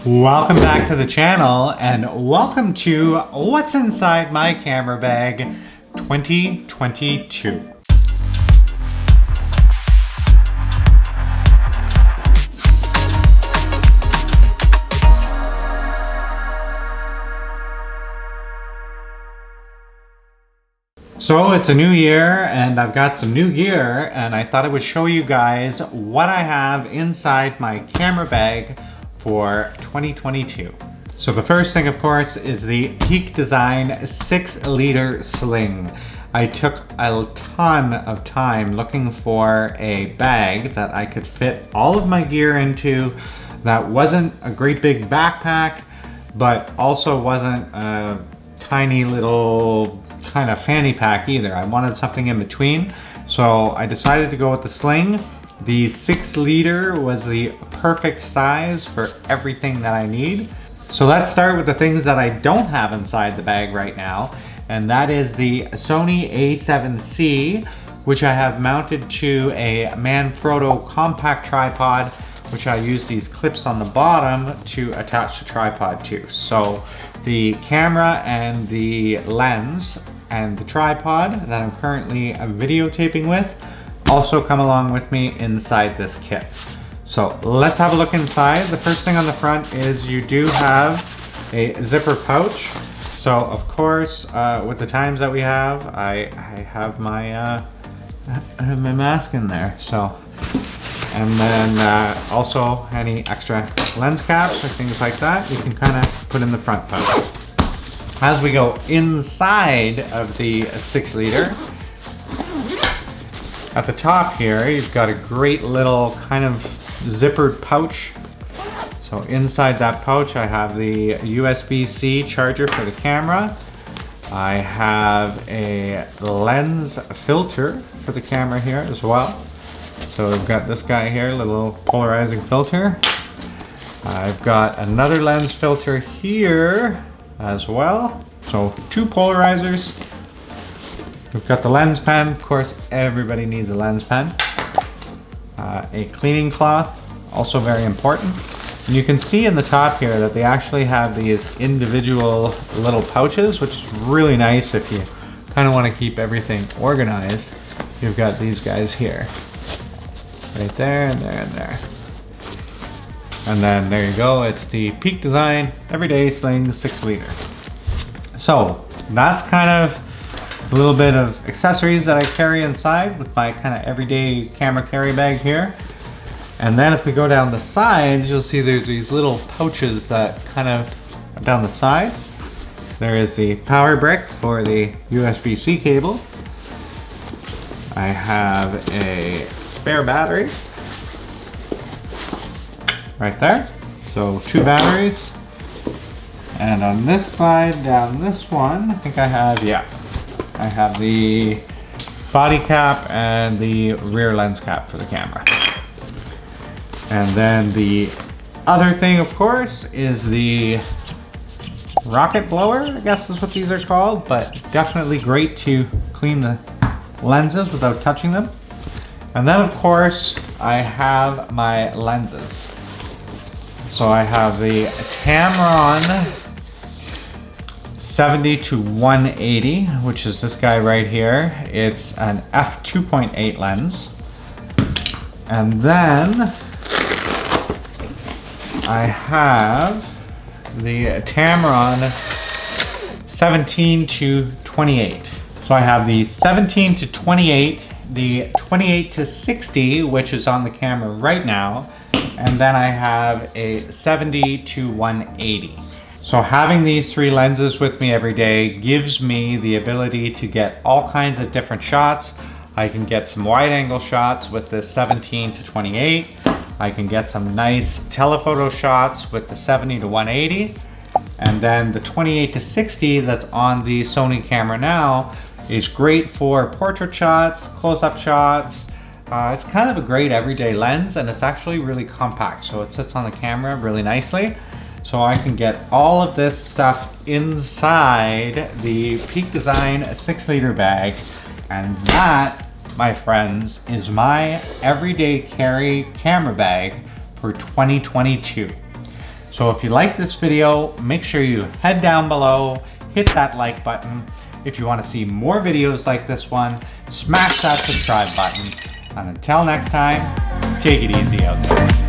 Welcome back to the channel and welcome to What's Inside My Camera Bag 2022. So it's a new year and I've got some new gear and I thought I would show you guys what I have inside my camera bag for 2022. So the first thing, of course, is the Peak Design 6-liter sling. I took a ton of time looking for a bag that I could fit all of my gear into that wasn't a great big backpack, but also wasn't a tiny little kind of fanny pack either. I wanted something in between, so I decided to go with the sling. The 6-liter was the perfect size for everything that I need. So let's start with the things that I don't have inside the bag right now, and that is the Sony a7C, which I have mounted to a Manfrotto compact tripod, which I use these clips on the bottom to attach the tripod to. So the camera and the lens and the tripod that I'm currently videotaping with also come along with me inside this kit. So let's have a look inside. The first thing on the front is you do have a zipper pouch. So of course, with the times that we have, I have my mask in there. So, and then also any extra lens caps or things like that, you can kind of put in the front pouch. As we go inside of the 6-liter, at the top here, you've got a great little kind of zippered pouch. So inside that pouch, I have the USB-C charger for the camera. I have a lens filter for the camera here as well. So we've got this guy here, little polarizing filter. I've got another lens filter here as well. So 2 polarizers. We've got the lens pen. Of course, everybody needs a lens pen. A cleaning cloth, also very important. And you can see in the top here that they actually have these individual little pouches, which is really nice if you kind of want to keep everything organized. You've got these guys here. Right there and there and there. And then there you go, it's the Peak Design Everyday Sling 6-liter. So that's kind of a little bit of accessories that I carry inside with my kind of everyday camera carry bag here. And then if we go down the sides, you'll see there's these little pouches that kind of are down the side. There is the power brick for the USB-C cable. I have a spare battery right there. So 2 batteries. And on this side, down this one, I think I have, yeah. I have the body cap and the rear lens cap for the camera. And then the other thing, of course, is the rocket blower, I guess is what these are called, but definitely great to clean the lenses without touching them. And then, of course, I have my lenses. So I have the Tamron 70-180, which is this guy right here. It's an f2.8 lens. And then I have the Tamron 17-28. So I have the 17-28, the 28-60, which is on the camera right now, and then I have a 70-180. So having these 3 lenses with me every day gives me the ability to get all kinds of different shots. I can get some wide angle shots with the 17-28. I can get some nice telephoto shots with the 70-180. And then the 28-60 that's on the Sony camera now is great for portrait shots, close-up shots. It's kind of a great everyday lens, and it's actually really compact. So it sits on the camera really nicely. So I can get all of this stuff inside the Peak Design 6-liter bag. And that, my friends, is my everyday carry camera bag for 2022. So if you like this video, make sure you head down below, hit that like button. If you want to see more videos like this one, smash that subscribe button. And until next time, take it easy out there.